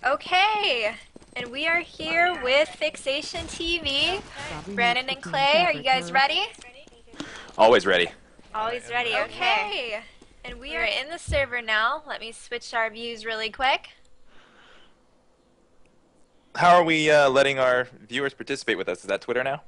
Okay, and we are here with Fixation TV. Brandon and Clay, are you guys ready? Always ready. Always ready, okay. And we are in the server now. Let me switch our views really quick. How are we letting our viewers participate with us? Is that Twitter now?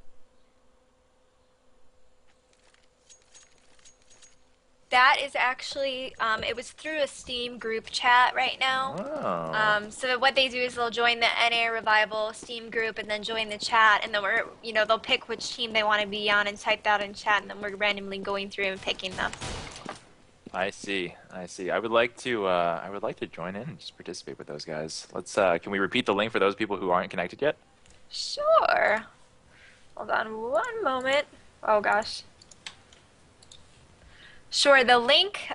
That is actually, it was through a Steam group chat right now. Oh. So what they do is they'll join the NA Revival Steam group and then join the chat, and then they'll pick which team they want to be on and type that in chat, and then we're randomly going through and picking them. I see. I see. I would like to join in and just participate with those guys. Can we repeat the link for those people who aren't connected yet? Sure. Hold on one moment. Oh gosh. Sure, the link,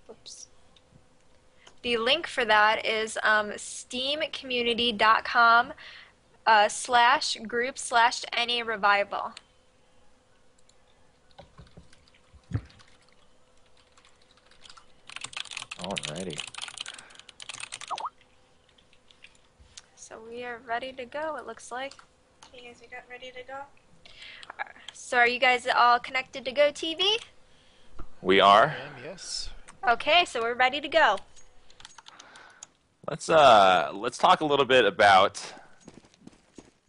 oops. The link for that is steamcommunity.com /group/NA Revival. Alrighty. So we are ready to go, it looks like. You guys got ready to go? So are you guys all connected to Go TV? We are. Yes. Okay, so we're ready to go. Let's talk a little bit about.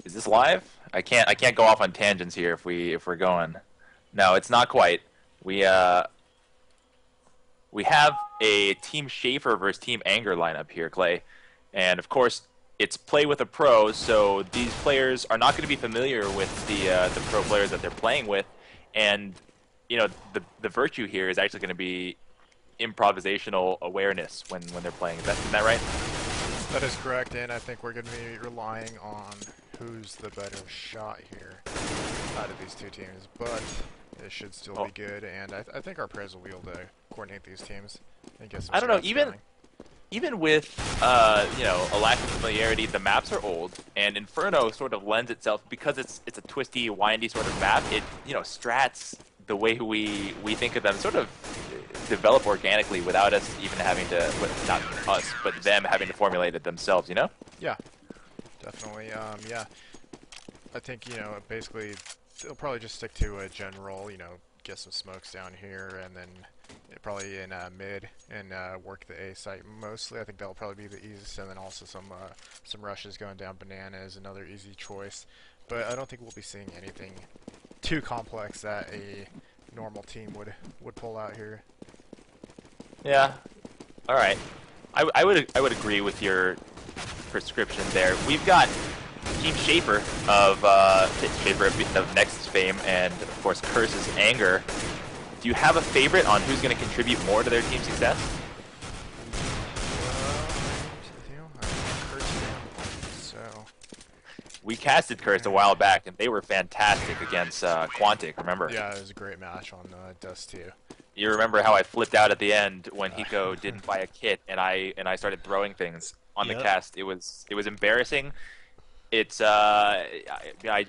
Is this live? I can't go off on tangents here if we're going. No, it's not quite. We have a Team Shaffer versus Team Anger lineup here, Clay, and of course it's play with a pro. So these players are not going to be familiar with the pro players that they're playing with, and the virtue here is actually going to be improvisational awareness when they're playing. Isn't that right? That is correct, and I think we're going to be relying on who's the better shot here out of these two teams, but it should still be good, and I think our pros will be able to coordinate these teams and get some I don't know, strats even going. even with a lack of familiarity, the maps are old, and Inferno sort of lends itself because it's a twisty, windy sort of map. It strats the way we think of them sort of develop organically without us even having to, not us, but them having to formulate it themselves. Yeah, definitely. Yeah, I think basically they'll probably just stick to a general, get some smokes down here, and then probably in mid and work the A site mostly. I think that'll probably be the easiest, and then also some rushes going down banana is another easy choice. But I don't think we'll be seeing anything too complex that a normal team would pull out here. Yeah. All right. I would agree with your prescription there. We've got Team Shaper of Nexus fame, and of course Curse's Anger. Do you have a favorite on who's going to contribute more to their team success? We casted Curse a while back, and they were fantastic against Quantic, remember? Yeah, it was a great match on Dust 2. You remember how I flipped out at the end when Hiko didn't buy a kit, and I started throwing things on the cast. It was embarrassing. I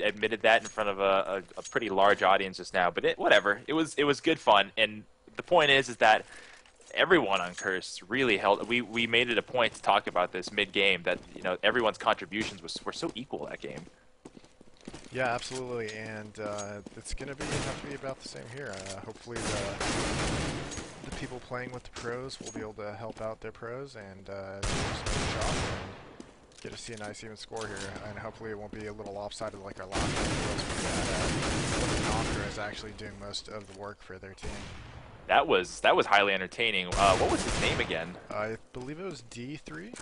admitted that in front of a pretty large audience just now, but whatever. It was good fun, and the point is that everyone on Curse really held. We made it a point to talk about this mid-game that everyone's contributions were so equal that game. Yeah, absolutely, and it's gonna have to be about the same here. Hopefully the people playing with the pros will be able to help out their pros and do some shot and get to see a nice even score here. And hopefully it won't be a little lopsided like our last one was, where Knocker is actually doing most of the work for their team. That was highly entertaining. What was his name again? I believe it was D3.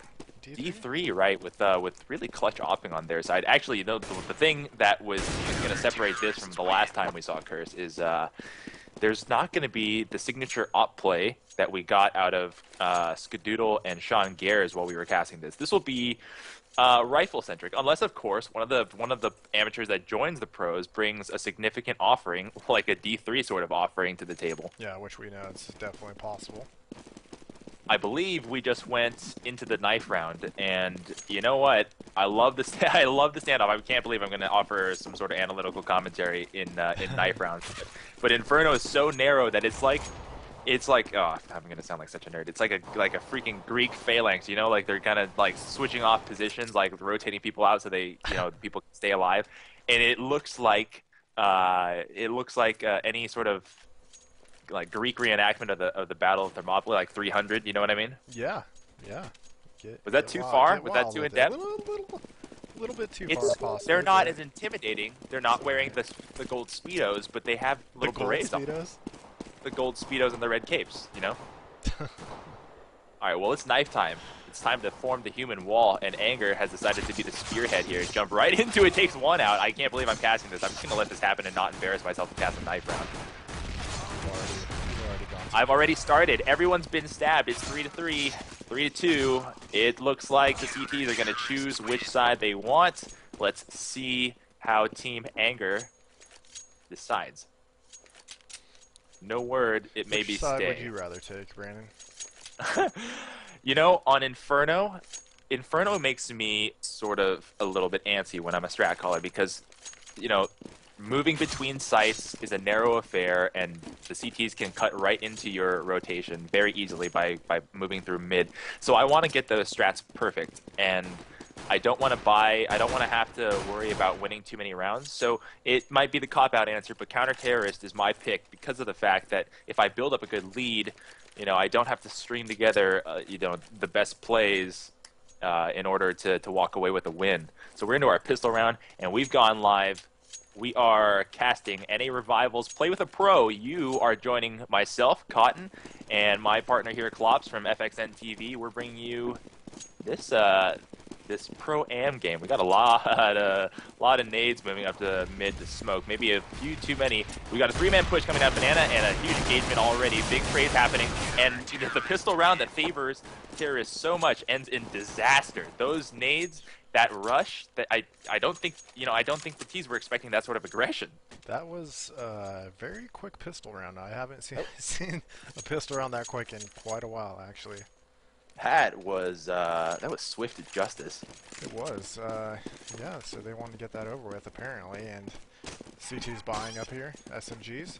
D3, right, with really clutch opping on their side. Actually, the thing that was going to separate this from the last time we saw Curse is there's not going to be the signature op play that we got out of Skadoodle and Sean Gares while we were casting this. This will be rifle-centric, unless, of course, one of the amateurs that joins the pros brings a significant offering, like a D3 sort of offering, to the table. Yeah, which we know it's definitely possible. I believe we just went into the knife round, and you know what? I love the I love the standoff. I can't believe I'm going to offer some sort of analytical commentary in knife rounds, but Inferno is so narrow that it's like It's like, oh, I'm gonna sound like such a nerd. It's like a freaking Greek phalanx, you know, like they're kind of like switching off positions, like rotating people out so they, people can stay alive. And it looks like any sort of like Greek reenactment of the Battle of Thermopylae, like 300. You know what I mean? Yeah, yeah. Was that too far? Get Was that wild too in with it. depth? Little bit too far, It's they're possibly. not But as intimidating. They're not wearing the gold speedos, but they have the little gold berets on. speedos. The gold speedos and the red capes. You know. All right, well, it's knife time. It's time to form the human wall, and Anger has decided to be the spearhead here. Jump right into it, takes one out. I can't believe I'm casting this. I'm just going to let this happen and not embarrass myself and cast a knife round. You've already gone. I've already started. Everyone's been stabbed. It's 3-3, 3-2. It looks like the CTs are going to choose which side they want. Let's see how Team Anger decides. No word. It may be Which side stay. would you rather take, Brandon? On Inferno makes me sort of a little bit antsy when I'm a strat caller because, moving between sites is a narrow affair, and the CTs can cut right into your rotation very easily by moving through mid. So I want to get those strats perfect, and I don't want to have to worry about winning too many rounds. So it might be the cop-out answer, but counter-terrorist is my pick because of the fact that if I build up a good lead, I don't have to string together, the best plays in order to walk away with a win. So we're into our pistol round, and we've gone live. We are casting NA Revivals Play with a Pro. You are joining myself, Cotton, and my partner here, Klops from FXN TV. We're bringing you this Pro-Am game. We got a lot of nades moving up to mid to smoke. Maybe a few too many. We got a 3-man push coming down Banana and a huge engagement already. Big trades happening. And the pistol round that favors terrorists so much ends in disaster. Those nades, that rush, that I don't think the T's were expecting that sort of aggression. That was a very quick pistol round. I haven't seen a pistol round that quick in quite a while, actually. That was swift justice. It was, yeah, so they wanted to get that over with, apparently, and CT's buying up here, SMGs,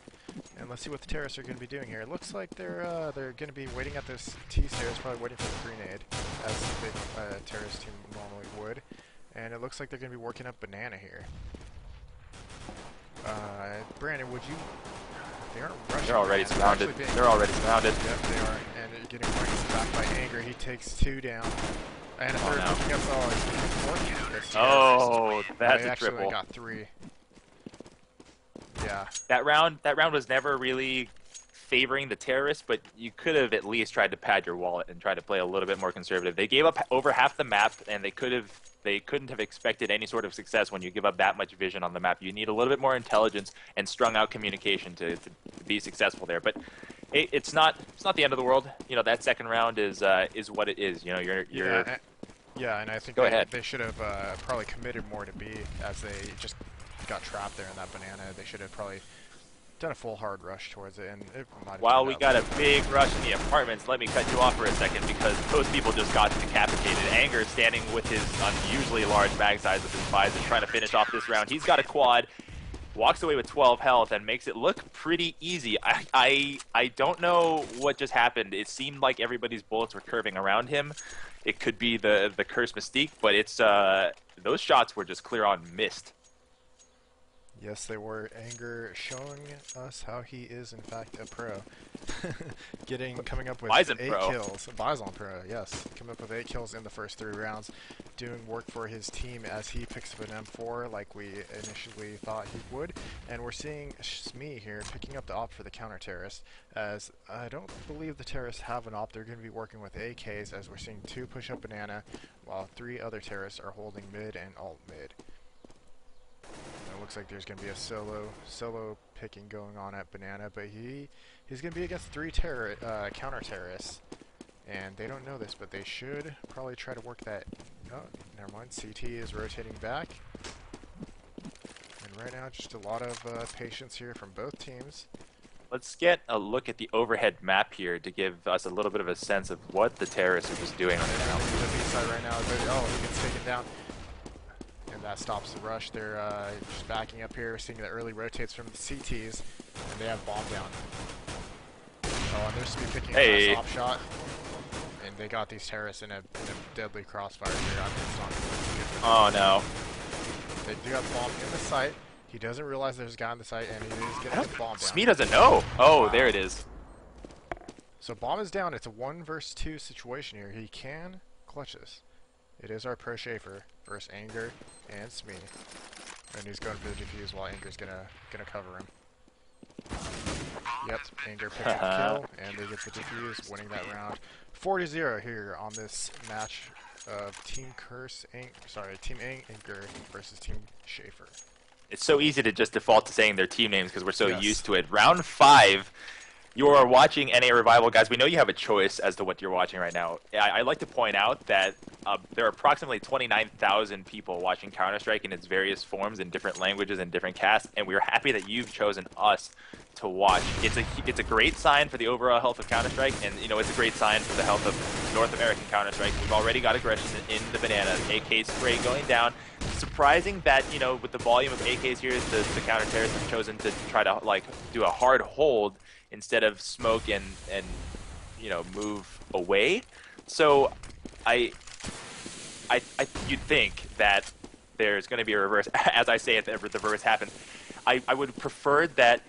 and let's see what the terrorists are going to be doing here. It looks like they're going to be waiting at this T-stairs, probably waiting for the grenade, as the terrorist team normally would, and it looks like they're going to be working up Banana here. Brandon, would you... They aren't rushing. They're already surrounded. They're already surrounded. Yep, they are. And they're getting right back by Anger. He takes 2 down. And a third picking up. Oh, he's working this. Oh, that's a triple. Actually got 3. Yeah. That round was never really favoring the terrorists, but you could have at least tried to pad your wallet and try to play a little bit more conservative. They gave up over half the map, and they couldn't have expected any sort of success when you give up that much vision on the map. You need a little bit more intelligence and strung out communication to be successful there. But it's not the end of the world. That second round is what it is. Yeah, and I think they should have probably committed more to B, as they just got trapped there in that Banana. They should have probably done a full hard rush towards it, and it might have While we got a big rush in the apartments, let me cut you off for a second because those people just got decapitated. Anger standing with his unusually large mag size with his Bison trying to finish off this round. He's got a quad, walks away with 12 health, and makes it look pretty easy. I don't know what just happened. It seemed like everybody's bullets were curving around him. It could be the curse mystique, but it's those shots were just clear on missed. Yes, they were. Anger showing us how he is, in fact, a pro. Coming up with Bison 8 pro. kills. Bison pro, yes. Coming up with 8 kills in the first 3 rounds. Doing work for his team as he picks up an M4 like we initially thought he would. And we're seeing Smee here picking up the op for the counter-terrorist, as I don't believe the terrorists have an op. They're going to be working with AKs, as we're seeing 2 push up Banana, while 3 other terrorists are holding mid and alt mid. It looks like there's going to be a solo picking going on at Banana, but he's going to be against 3 counter-terrorists, and they don't know this, but they should probably try to work that. Oh, never mind. CT is rotating back, and right now just a lot of patience here from both teams. Let's get a look at the overhead map here to give us a little bit of a sense of what the terrorists are just doing right now. The B side right now, he gets taken down. And that stops the rush. They're just backing up here, seeing the early rotates from the CTs, and they have bomb down. Oh, and they're just picking a Hey. nice op shot. And they got these terrorists in a deadly crossfire here. I think it's not going to look good for them. Oh no. They do have the bomb in the site. He doesn't realize there's a guy in the site, and he is getting the bomb down. Smee doesn't know. Oh, Wow. there it is. So bomb is down. It's a 1 versus 2 situation here. He can clutch this. It is our pro Shaffer versus Anger and Smee. And he's going for the defuse while Anger's gonna cover him. Yep, Anger picks up the kill, and they get the defuse, winning that round. 4-0 here on this match of Team Anger versus Team Shaffer. It's so easy to just default to saying their team names because we're so Yes. used to it. Round 5, you are watching NA Revival. Guys, we know you have a choice as to what you're watching right now. I'd like to point out that there are approximately 29,000 people watching Counter-Strike in its various forms in different languages and different casts, and we're happy that you've chosen us to watch. It's a great sign for the overall health of Counter-Strike, and you know it's a great sign for the health of North American Counter-Strike. We've already got aggression in the bananas. AK spray going down. Surprising that, you know, with the volume of AKs here, the counter-terrorists have chosen to try to like do a hard hold instead of smoke and you know, move away. So you'd think that there's going to be a reverse. As I say it, the reverse happens. I would prefer that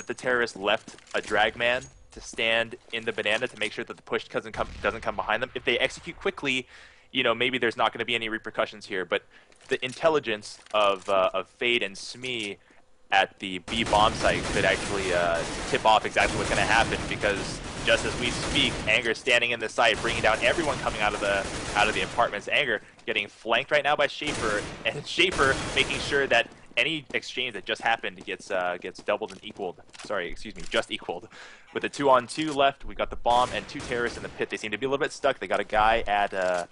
the terrorists left a drag man to stand in the banana to make sure that the push doesn't come behind them. If they execute quickly, you know, maybe there's not going to be any repercussions here. But the intelligence of Fade and Smee at the B bomb site could actually tip off exactly what's going to happen, because just as we speak, Anger standing in the site, bringing down everyone coming out of the apartments. Anger getting flanked right now by Shaffer, and Shaffer making sure that any exchange that just happened gets doubled and equaled. Sorry, excuse me, just equaled. With the 2-on-2 left, we got the bomb and 2 terrorists in the pit. They seem to be a little bit stuck. They got a guy at the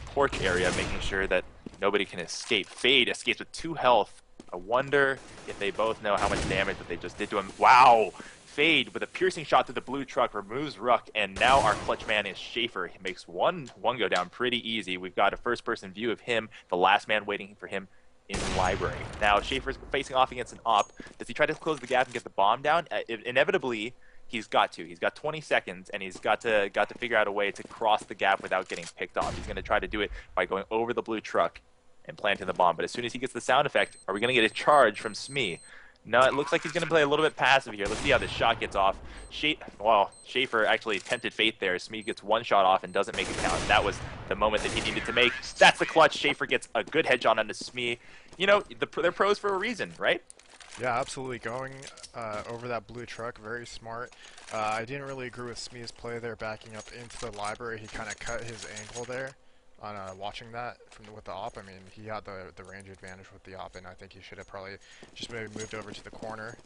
porch area, making sure that nobody can escape. Fade escapes with 2 health. I wonder if they both know how much damage that they just did to him. Wow! Fade with a piercing shot to the blue truck removes Ruck, and now our clutch man is Shaffer. He makes one go down pretty easy. We've got a first-person view of him, the last man waiting for him in the library. Now Shaffer's facing off against an op. Does he try to close the gap and get the bomb down? Inevitably, he's got to. He's got 20 seconds, and he's got to figure out a way to cross the gap without getting picked off. He's going to try to do it by going over the blue truck and planting the bomb. But as soon as he gets the sound effect, are we going to get a charge from Smee? No, it looks like he's going to play a little bit passive here. Let's see how this shot gets off. Shaffer actually tempted fate there. Smee gets 1 shot off and doesn't make it count. That was the moment that he needed to make. That's the clutch. Shaffer gets a good headshot onto Smee. You know, they're pros for a reason, right? Yeah, absolutely. Going over that blue truck, very smart. I didn't really agree with Smee's play there, backing up into the library. He kind of cut his angle there on watching that with the op. I mean, he had the range advantage with the op, and I think he should have probably just maybe moved over to the corner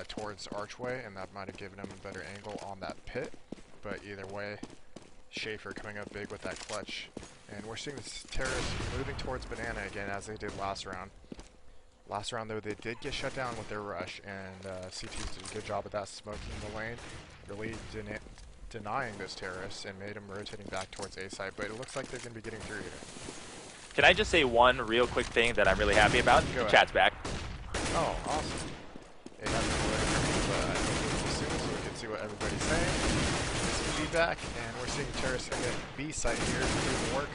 towards Archway, and that might have given him a better angle on that pit. But either way, Shaffer coming up big with that clutch. And we're seeing this terrorist moving towards Banana again, as they did last round. Last round, though, they did get shut down with their rush, and CTs did a good job of that, smoking the lane, really denying those terrorists, and made them rotating back towards A site. But it looks like they're going to be getting through here. Can I just say one real quick thing that I'm really happy about? Go The ahead. chat's back. Oh, awesome. It hasn't been loaded for me, but I hope it's soon so we can see what everybody's saying. Some feedback, and we're seeing terrorists in the B site here doing the work.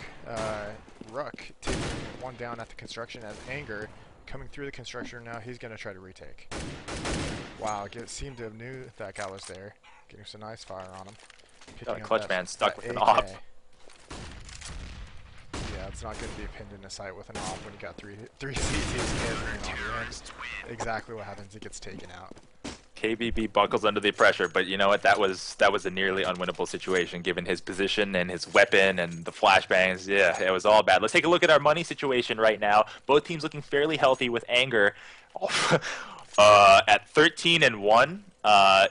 Ruck taking 1 down at the construction as Anger coming through the construction now. He's going to try to retake. Wow, seemed to have knew that guy was there. Getting some nice fire on him. Got a Picking up clutch that- man stuck that with an AK. op. Yeah, it's not going to be pinned in a site with an op when you got three CTs on the end. Exactly what happens, it gets taken out. KBB buckles under the pressure, but you know what? That was a nearly unwinnable situation given his position and his weapon and the flashbangs. Yeah, it was all bad. Let's take a look at our money situation right now. Both teams looking fairly healthy, with Anger at 13-1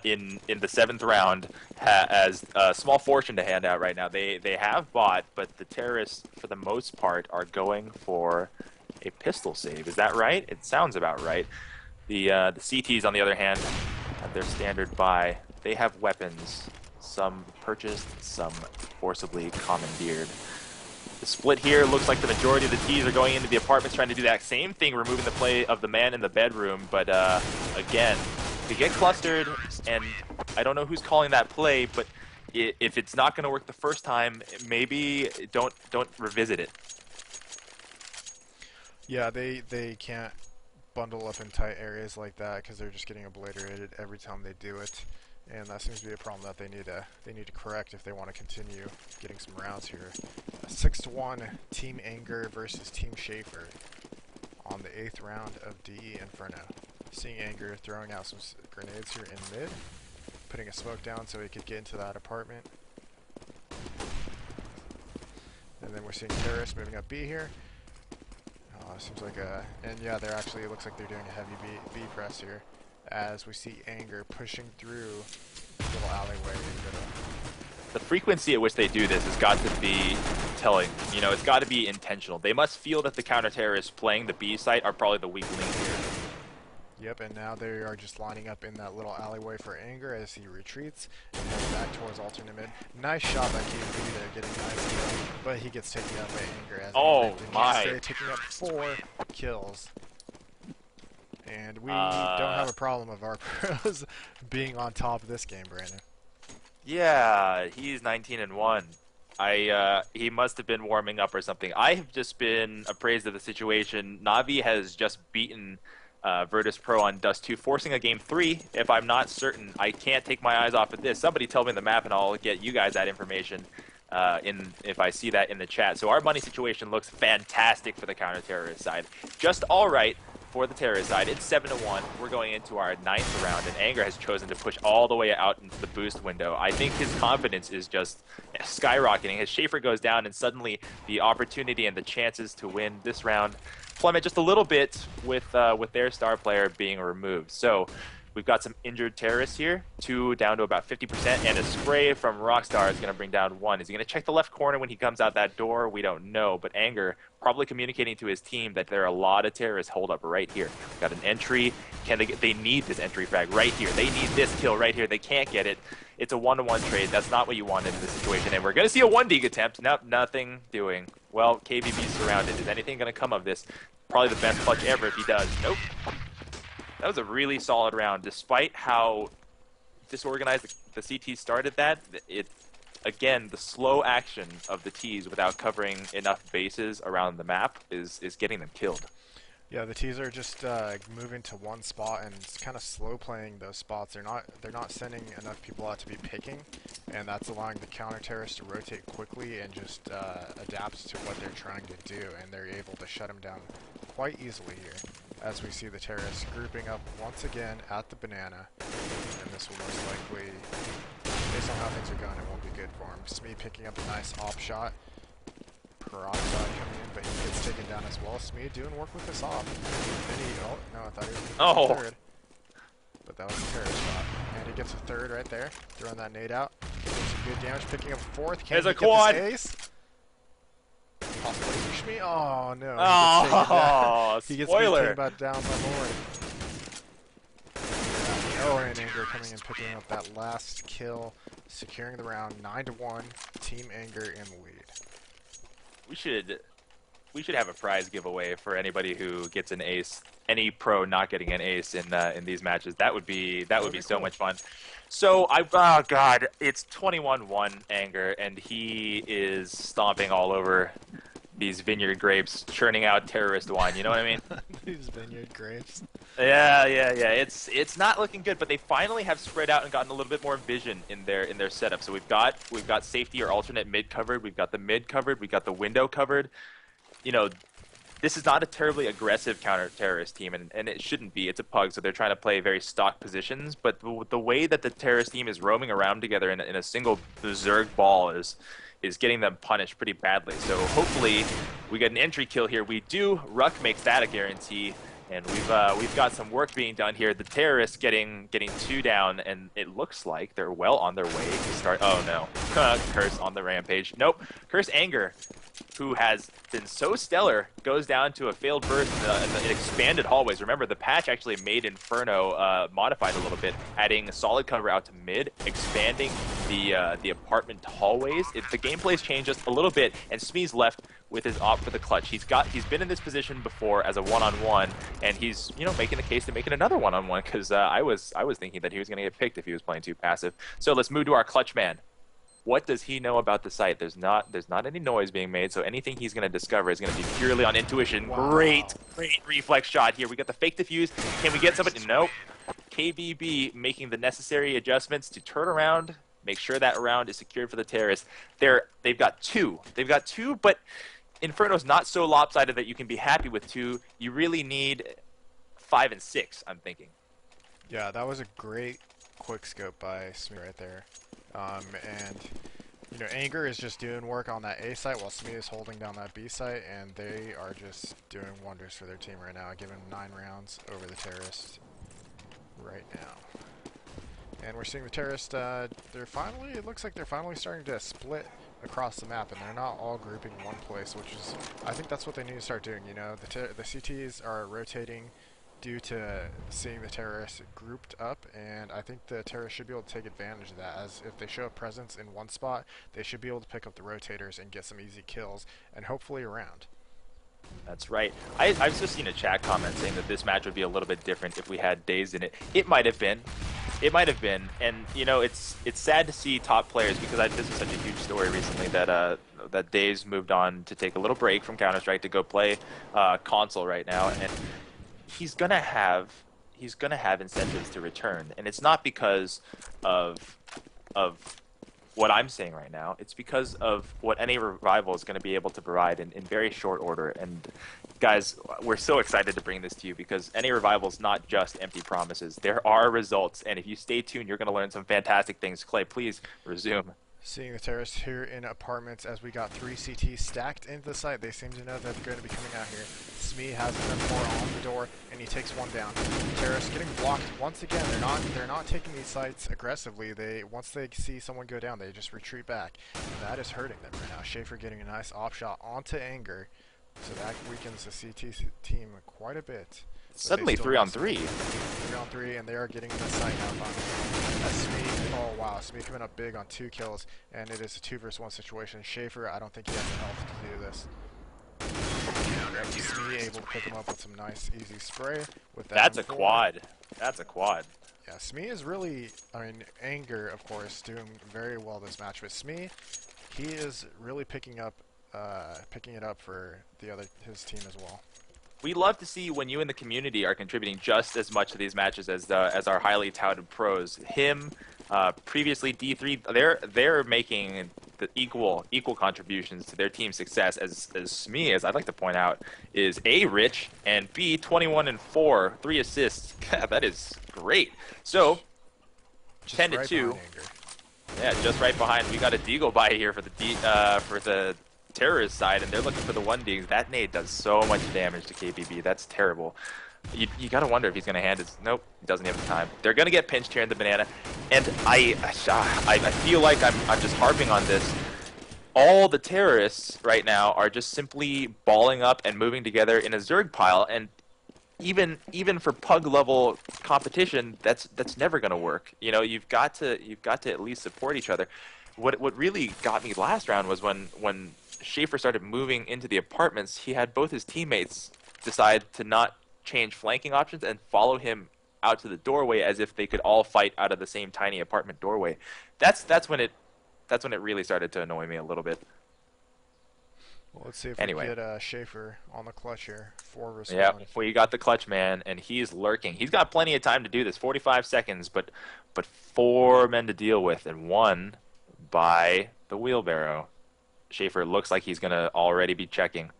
in the 7th round, as a small fortune to hand out right now. They have bought, but the terrorists for the most part are going for a pistol save. Is that right? It sounds about right. The CTs, on the other hand, have their standard buy. They have weapons, some purchased, some forcibly commandeered. The split here looks like the majority of the T's are going into the apartments trying to do that same thing, removing the play of the man in the bedroom. But again, to get clustered, and I don't know who's calling that play, but if it's not going to work the first time, maybe don't revisit it. Yeah, they can't bundle up in tight areas like that because they're just getting obliterated every time they do it, and that seems to be a problem that they need to correct if they want to continue getting some rounds here. 6-1 Team Anger versus Team Shaffer on the 8th round of DE Inferno. Seeing Anger throwing out some grenades here in mid, putting a smoke down so he could get into that apartment. And then we're seeing Terrorists moving up B here. Seems like and yeah, they're actually, it looks like they're doing a heavy B press here, as we see Anger pushing through the little alleyway in the middle. The frequency at which they do this has got to be telling. You know, it's got to be intentional. They must feel that the counter-terrorists playing the B site are probably the weak link here. Yep, and now they are just lining up in that little alleyway for Anger as he retreats and heads back towards alternate mid. Nice shot by KB there, getting nice kill, but he gets taken out by Anger as my! taking up 4 kills. And we don't have a problem of our pros being on top of this game, Brandon. Yeah, he's 19-1. He must have been warming up or something. I have just been appraised of the situation. Navi has just beaten Virtus Pro on Dust 2, forcing a game 3. If I'm not certain, I can't take my eyes off of this. Somebody tell me the map and I'll get you guys that information if I see that in the chat. So our money situation looks fantastic for the counter-terrorist side. Just all right for the terrorist side. It's 7-1. We're going into our 9th round, and Anger has chosen to push all the way out into the boost window. I think his confidence is just skyrocketing. As Shaffer goes down, and suddenly the opportunity and the chances to win this round plummet just a little bit with their star player being removed. So we've got some injured terrorists here, 2 down to about 50%, and a spray from Rockstar is going to bring down 1. Is he going to check the left corner when he comes out that door? We don't know, but Anger probably communicating to his team that there are a lot of terrorists hold up right here. Got an entry. They need this entry frag right here. They need this kill right here. They can't get it. It's a 1-to-1 trade. That's not what you wanted in this situation, and we're going to see a 1-dig attempt. Nope, nothing doing. Well, KBB's surrounded. Is anything going to come of this? Probably the best clutch ever if he does. Nope. That was a really solid round. Despite how disorganized the CT started that, again, the slow action of the Ts without covering enough bases around the map is getting them killed. Yeah, the Ts are just moving to one spot and kind of slow playing those spots. They're not sending enough people out to be picking, and that's allowing the counter terrorists to rotate quickly and just adapt to what they're trying to do, and they're able to shut them down quite easily here. As we see the terrorists grouping up once again at the banana, and this will most likely, based on how things are going, it won't be good for him. Smee picking up a nice op shot. Peroxide coming in, but he gets taken down as well. Smee doing work with this op. And he, oh, no, I thought he was third. But that was a terrorist shot. And he gets a third right there, throwing that nade out. Doing some good damage, picking up a 4th. Can he get this ace? Possibly Shmee. Oh, no. Oh, he gets spoiler. taken back down by Lord. Oh, and Anger coming in, picking up that last kill, securing the round. 9-1. Team Anger in the lead. We should have a prize giveaway for anybody who gets an ace. Any pro not getting an ace in these matches. That would be so cool. Much fun. So oh god, it's 21-1 Anger, and he is stomping all over these vineyard grapes, churning out terrorist wine. You know what I mean? These vineyard grapes. Yeah. It's not looking good, but they finally have spread out and gotten a little bit more vision in their setup. So we've got safety or alternate mid covered. We've got the mid covered. We've got the window covered. You know, this is not a terribly aggressive counter-terrorist team, and it shouldn't be. It's a pug, so they're trying to play very stock positions. But the way that the terrorist team is roaming around together in a single berserk ball is getting them punished pretty badly. So hopefully we get an entry kill here. We do. Ruck makes that a guarantee, and we've got some work being done here. The terrorists getting 2 down, and it looks like they're well on their way to start. Oh no, Curse on the rampage. Nope, Curse Anger, who has been so stellar, goes down to a failed burst in the expanded hallways. Remember, the patch actually made Inferno modified a little bit, adding solid cover out to mid, expanding the apartment hallways. The gameplay's changed just a little bit, and Smee's left with his opt for the clutch. He's been in this position before as a one-on-one, and he's making the case to make it another one-on-one because I was thinking that he was going to get picked if he was playing too passive. So let's move to our clutch man. What does he know about the site? There's not any noise being made, so anything he's going to discover is going to be purely on intuition. Wow. Great reflex shot here. We got the fake defuse. Can we get somebody? Nope. KBB making the necessary adjustments to turn around, make sure that round is secured for the terrorists. They've got two. But Inferno's not so lopsided that you can be happy with 2. You really need 5 and 6, I'm thinking. Yeah, that was a great quick scope by Smee right there. And Anger is just doing work on that A site while Smee is holding down that B site, and they are just doing wonders for their team right now, giving 9 rounds over the terrorists right now. And we're seeing the terrorists, it looks like they're finally starting to split across the map, and they're not all grouping in one place, which is, I think that's what they need to start doing. The CTs are rotating due to seeing the terrorists grouped up, and I think the terrorists should be able to take advantage of that, as if they show a presence in one spot, they should be able to pick up the rotators and get some easy kills, and hopefully around. That's right. I've just seen a chat comment saying that this match would be a little bit different if we had Days in it. It might have been. And it's sad to see top players, because this is such a huge story recently that that Days moved on to take a little break from Counter-Strike to go play console right now, and he's gonna have incentives to return, and it's not because of what I'm saying right now. It's because of what any Revival is going to be able to provide in very short order. And guys, we're so excited to bring this to you, because any Revival is not just empty promises. There are results, and if you stay tuned, you're going to learn some fantastic things. Clay, please resume. Seeing the terrorists here in apartments as we got 3 CTs stacked into the site. They seem to know that they're going to be coming out here. Smee has enough more on the door, and he takes one down. Terrorists getting blocked once again. They're not taking these sites aggressively. Once they see someone go down, they just retreat back. And that is hurting them right now. Shaffer getting a nice off shot onto Anger, so that weakens the CT team quite a bit. Suddenly 3-on-3. 3-on-3, and they are getting in the site now finally. That's Smee. Oh wow, Smee coming up big on 2 kills, and it is a 2 versus 1 situation. Shaffer, I don't think he has the health to do this. Smee able to pick him up with some nice easy spray. With that That's a M4. quad. That's a quad. Yeah, Smee is really, Anger, of course, doing very well this match, but Smee, he is really picking it up for his team as well. We love to see when you in the community are contributing just as much to these matches as our highly touted pros. Him, previously D3, they're making the equal contributions to their team's success as Smee, as I'd like to point out, is A, rich, and B, 21 and 4, 3 assists. That is great. So, Just 10 to right 2. behind Anger. Yeah, just right behind. We got a deagle buy here for the terrorist side, and they're looking for the 1D. That nade does so much damage to KBB. That's terrible. You gotta wonder if he's gonna hand it. Nope, he doesn't have the time. They're gonna get pinched here in the banana, and I feel like I'm just harping on this. All the terrorists right now are just simply balling up and moving together in a Zerg pile, and even for pug level competition, that's never gonna work. You've got to at least support each other. What really got me last round was when Shaffer started moving into the apartments, he had both his teammates decide to not change flanking options and follow him out to the doorway as if they could all fight out of the same tiny apartment doorway. That's when it really started to annoy me a little bit. Well, let's see if Anyway. we get Shaffer on the clutch here. 4 versus 1. Yeah, we got the clutch man, and he's lurking. He's got plenty of time to do this, 45 seconds, but 4 men to deal with, and 1 by the wheelbarrow. Shaffer looks like he's gonna already be checking.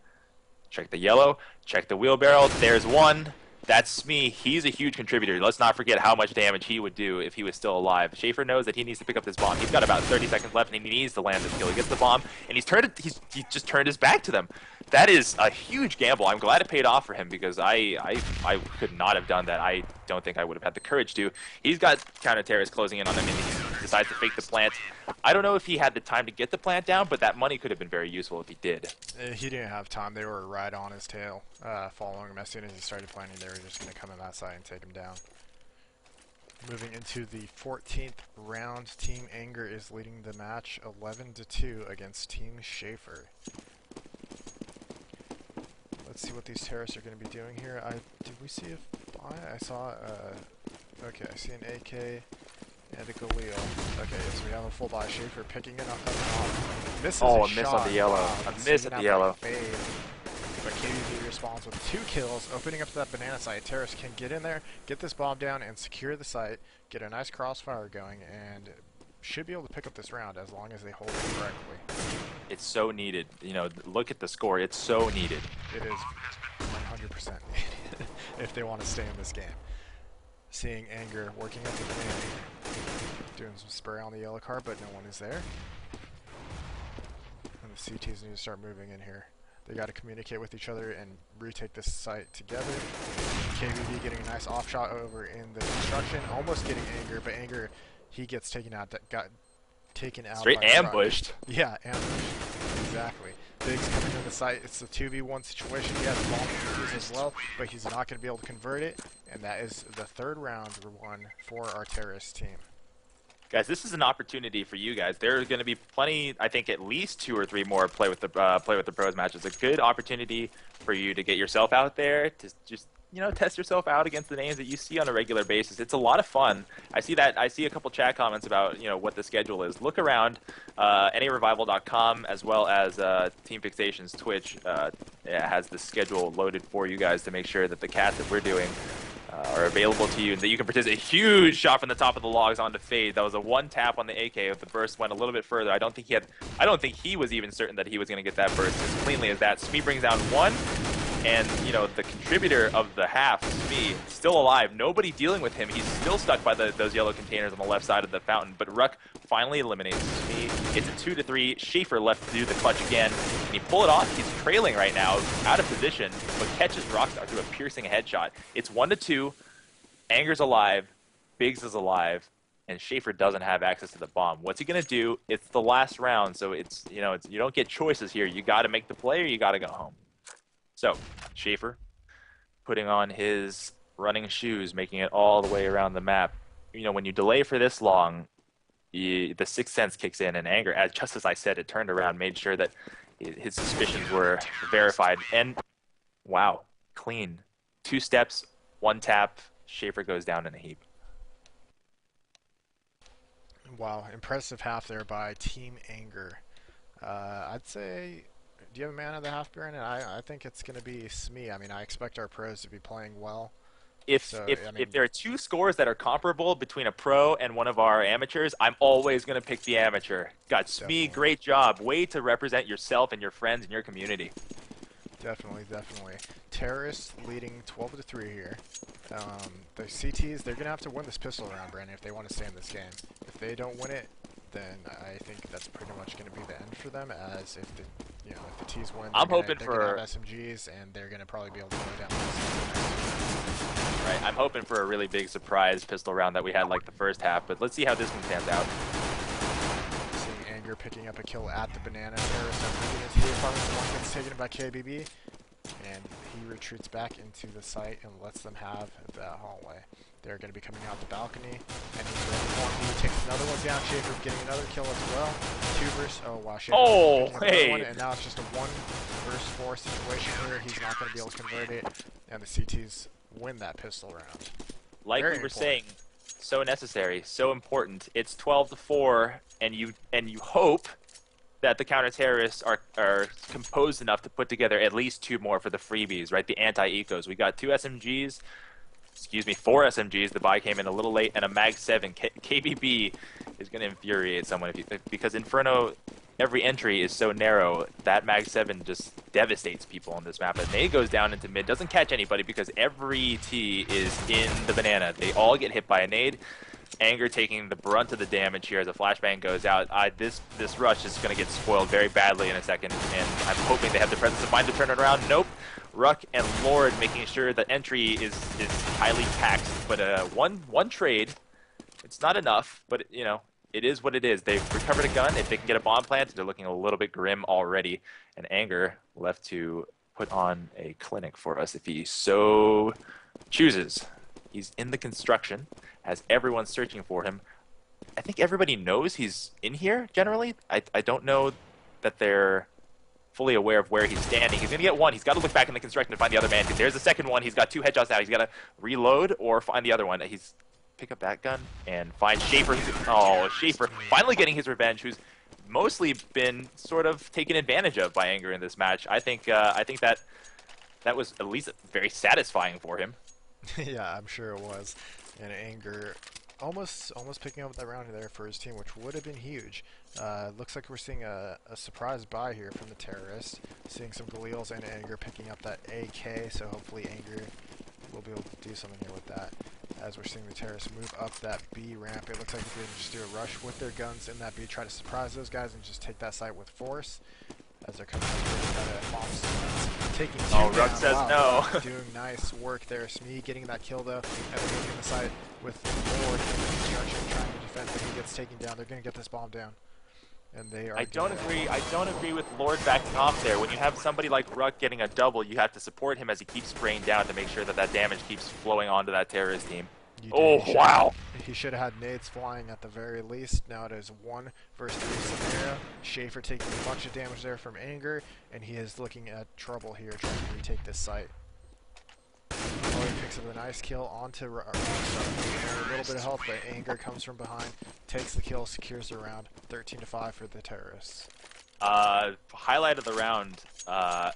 Check the yellow, check the wheelbarrow. There's 1. That's Smee. He's a huge contributor. Let's not forget how much damage he would do if he was still alive. Shaffer knows that he needs to pick up this bomb. He's got about 30 seconds left, and he needs to land this kill. He gets the bomb, and he just turned his back to them. That is a huge gamble. I'm glad it paid off for him, because I could not have done that. I don't think I would have had the courage to. He's got counter-terrorists closing in on him, and he decides to fake the plant. I don't know if he had the time to get the plant down, but that money could have been very useful if he did. He didn't have time. They were right on his tail, following him. As soon as he started planting, they were just going to come in that side and take him down. Moving into the 14th round, Team Anger is leading the match 11-2 against Team Shaffer. Let's see what these terrorists are going to be doing here. Did we see a buy? I saw, okay, I see an AK and a Galil. Okay, so we have a full buy. Shaffer picking it up and off. Misses Oh, a a miss shot. on the yellow. Wow, A he's miss swinging at out the yellow. fade. But KBB responds with 2 kills, opening up to that banana site. Terrorists can get in there, get this bomb down, and secure the site, get a nice crossfire going, and should be able to pick up this round as long as they hold it correctly. It's so needed. You know, look at the score. It's so needed. It is 100% needed if they want to stay in this game. Seeing Anger working up the banana, doing some spray on the yellow card, but no one is there. And the CTs need to start moving in here. They got to communicate with each other and retake this site together. KBB getting a nice off shot over in the construction, almost getting Anger, but Anger, he gets taken out. Got taken out. Straight by ambushed. Ruck. Yeah, ambushed. Exactly. Biggs coming to the site. It's a 2v1 situation. He has the bomb to use as well, but he's not going to be able to convert it. And that is the 3rd round won for our terrorist team. Guys, this is an opportunity for you guys. There are going to be plenty, I think at least 2 or 3 more play with the pros matches. A good opportunity for you to get yourself out there, to just, you know, test yourself out against the names that you see on a regular basis. It's a lot of fun. I see a couple chat comments about, you know, what the schedule is. Look around NARevival.com as well as Team Fixation's Twitch. It has the schedule loaded for you guys to make sure that the cats that we're doing are available to you and that you can participate. A huge shot from the top of the logs onto Fade. That was a 1 tap on the AK. If the burst went a little bit further, I don't think he was even certain that he was going to get that burst as cleanly as that. Smee brings down 1, and you know, the contributor of the half, Smee, still alive. Nobody dealing with him. He's still stuck by those yellow containers on the left side of the fountain. But Ruck finally eliminates Smee. It's a 2-3. Shaffer left to do the clutch again. Can he pull it off? He's trailing right now, out of position, but catches Rockstar through a piercing headshot. It's 1-2. Anger's alive. Biggs is alive. And Shaffer doesn't have access to the bomb. What's he going to do? It's the last round, so it's, you know, you don't get choices here. You got to make the play or you got to go home. So, Shaffer putting on his running shoes, making it all the way around the map. You know, when you delay for this long, the 6th sense kicks in, and Anger, just as I said, it turned around, made sure that his suspicions were verified. And, wow, clean. 2 steps, 1 tap, Shaffer goes down in a heap. Wow, impressive half there by Team Anger. I'd say, do you have a man of the half, Brandon? I think it's going to be Smee. I mean, I expect our pros to be playing well. If there are 2 scores that are comparable between a pro and one of our amateurs, I'm always going to pick the amateur. God, Smee, great job. Way to represent yourself and your friends and your community. Definitely, definitely. Terrorists leading 12-3 here. The CTs, they're going to have to win this pistol round, Brandon, if they want to stay in this game. If they don't win it, then I think that's pretty much going to be the end for them, as if the, you know, if the T's win, they're going to have SMGs, and they're going to probably be able to go down this. Right, I'm hoping for a really big surprise pistol round that we had like the first half, but let's see how this one pans out. Seeing Anger picking up a kill at the banana. Terrorist moving into the apartment. One gets taken by KBB, and he retreats back into the site and lets them have the hallway. They're going to be coming out the balcony, and he's ready for one. He takes another one down. Shaffer getting another kill as well. 2 versus, oh wow, Shaffer hey! one, and now it's just a 1 versus 4 situation here. He's not going to be able to convert it, and the CTs win that pistol round. Like we were saying, so necessary, so important. It's 12-4, and you hope that the counter-terrorists are composed enough to put together at least 2 more for the freebies, right? The anti-ecos. We got 2 SMGs, 4 SMGs. The buy came in a little late, and a Mag 7. KBB is going to infuriate someone because Inferno, every entry is so narrow. That Mag 7 just devastates people on this map. And nade goes down into mid, doesn't catch anybody because every T is in the banana. They all get hit by a nade. Anger taking the brunt of the damage here as a flashbang goes out. This rush is going to get spoiled very badly in a second, and I'm hoping they have the presence of mind to turn it around. Nope. Ruck and Lord making sure the entry is highly taxed, but one trade, it's not enough, but you know, it is what it is. They've recovered a gun. If they can get a bomb planted, they're looking a little bit grim already, and Anger left to put on a clinic for us if he so chooses. He's in the construction, has everyone searching for him. I think everybody knows he's in here, generally. I don't know that they're fully aware of where he's standing. He's going to get one. He's got to look back in the construction to find the other man, because there's the second one. He's got 2 headshots now. He's got to reload or find the other one. He's pick up that gun and find Shaffer. Oh, Shaffer finally getting his revenge, who's mostly been sort of taken advantage of by Anger in this match. I think that was at least very satisfying for him. Yeah, I'm sure it was. And Anger almost picking up that round there for his team, which would have been huge. Looks like we're seeing a surprise buy here from the terrorist. Seeing some Galils and Anger picking up that AK, so hopefully Anger will be able to do something here with that. As we're seeing the terrorists move up that B ramp, it looks like they're going to just do a rush with their guns in that B, try to surprise those guys and just take that site with force. As they're coming up here, taking 2 Oh, Rugg down. says Wow, no. doing nice work there. Smee getting that kill though, and they're moving the site with Lord in the construction, trying to defend, but he gets taken down. They're going to get this bomb down. And they are. I don't agree with Lord backing off there. When you have somebody like Ruck getting a double, you have to support him as he keeps spraying down to make sure that that damage keeps flowing onto that terrorist team. Oh, wow. He should have had nades flying at the very least. Now it is 1 versus 3 scenario. Shaffer taking a bunch of damage there from Anger, and he is looking at trouble here, trying to retake this site. Oh, he picks up a nice kill onto a little bit of health, but Anger comes from behind, takes the kill, secures the round. 13-5 for the terrorists. Highlight of the round,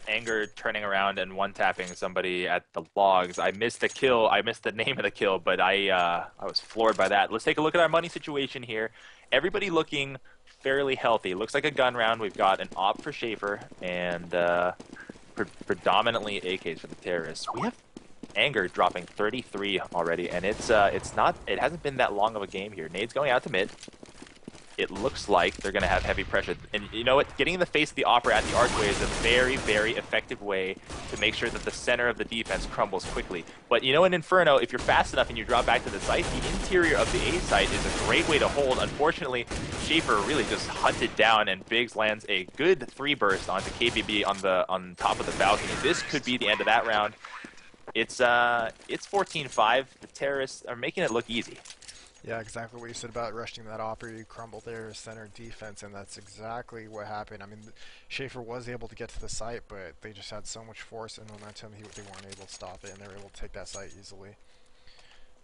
Anger turning around and one-tapping somebody at the logs. I missed the kill. I missed the name of the kill, but I was floored by that. Let's take a look at our money situation here. Everybody looking fairly healthy. Looks like a gun round. We've got an op for Shaffer and predominantly AKs for the terrorists. We have Anger dropping 33 already, and it hasn't been that long of a game here. Nade's going out to mid. It looks like they're going to have heavy pressure. And you know what? Getting in the face of the Opera at the archway is a very, very effective way to make sure that the center of the defense crumbles quickly. But you know, in Inferno, if you're fast enough and you drop back to the site, the interior of the A site is a great way to hold. Unfortunately, Shaffer really just hunted down, and Biggs lands a good 3 burst onto KBB on top of the balcony. This could be the end of that round. It's 14-5. The terrorists are making it look easy. Yeah, exactly what you said about rushing that Opera. You crumble their center defense, and that's exactly what happened. I mean, Shaffer was able to get to the site, but they just had so much force and momentum, they weren't able to stop it, and they were able to take that site easily.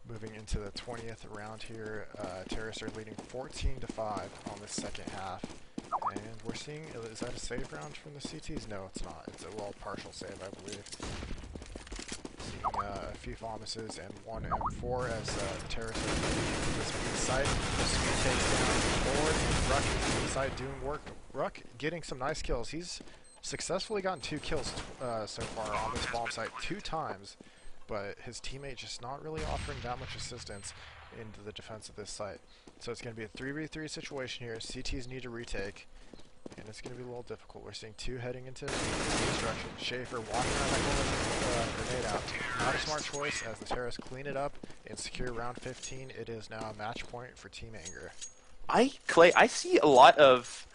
Moving into the 20th round here, terrorists are leading 14-5 on the second half. And we're seeing, is that a save round from the CTs? No, it's not. It's a partial save, I believe. Seeing a few Vomises and 1 M4 as terrorists are leading this big site. Smee takes down Lord, and Ruck is inside doing work. Ruck getting some nice kills. He's successfully gotten 2 kills so far on this bomb site 2 times, but his teammate just not really offering that much assistance into the defense of this site. So it's going to be a 3v3 situation here. CTs need to retake, and it's going to be a little difficult. We're seeing 2 heading into destruction. Shaffer walking around that corner with grenade out. Not a smart choice as the terrorists clean it up and secure round 15. It is now a match point for Team Anger. Clay, I see a lot of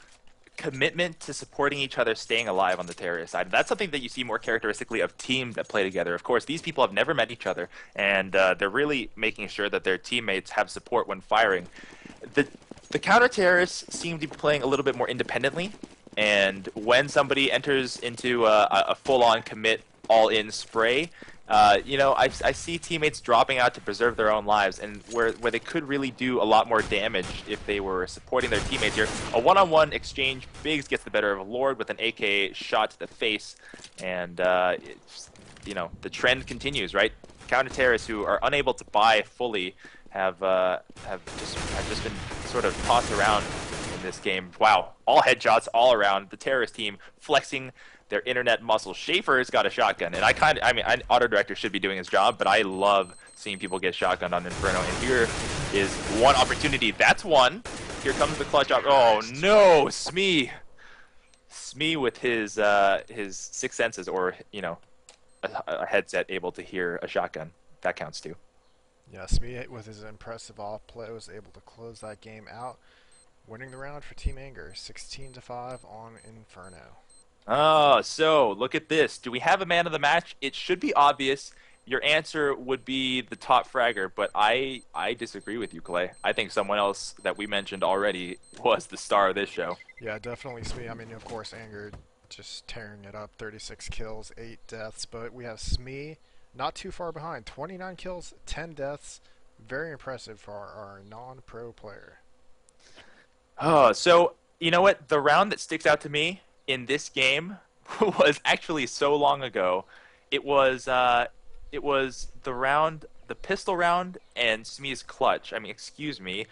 commitment to supporting each other staying alive on the terrorist side. That's something that you see more characteristically of teams that play together. Of course, these people have never met each other, and they're really making sure that their teammates have support when firing. The counter-terrorists seem to be playing a little bit more independently, and when somebody enters into a full-on commit, all-in spray, you know, I see teammates dropping out to preserve their own lives, and where they could really do a lot more damage if they were supporting their teammates here. A one-on-one exchange, Biggs gets the better of Lord with an AK shot to the face, and you know, the trend continues, right? Counter-terrorists who are unable to buy fully have just been sort of tossed around in this game. Wow, all headshots all around. The terrorist team flexing their internet muscle. Shaffer's got a shotgun, and I mean, Auto Director should be doing his job, but I love seeing people get shotgunned on Inferno, and here is one opportunity. That's one. Here comes the clutch up. Oh no, Smee with his 6 senses, or you know, a headset able to hear a shotgun. That counts too. Yeah, Smee with his impressive off play was able to close that game out, winning the round for Team Anger, 16-5 on Inferno. Oh, so look at this. Do we have a man of the match? It should be obvious. Your answer would be the top fragger, but I disagree with you, Clay. I think someone else that we mentioned already was the star of this show. Yeah, definitely Smee. I mean, of course, Anger just tearing it up. 36 kills, 8 deaths. But we have Smee not too far behind. 29 kills, 10 deaths. Very impressive for our non-pro player. Oh, so you know what? The round that sticks out to me in this game was actually so long ago. It was the round, the pistol round, and Smee's clutch. I mean, excuse me,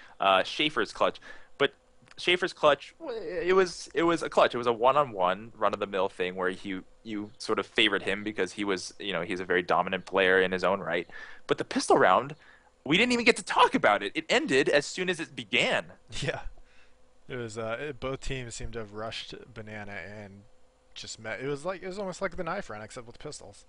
Shaffer's clutch. But Shaffer's clutch, it was a clutch. It was a one-on-one, run-of-the-mill thing where you sort of favored him because he was, he's a very dominant player in his own right. But the pistol round, we didn't even get to talk about it. It ended as soon as it began. Yeah. It was both teams seemed to have rushed Banana and just met. It was almost like the knife round except with pistols.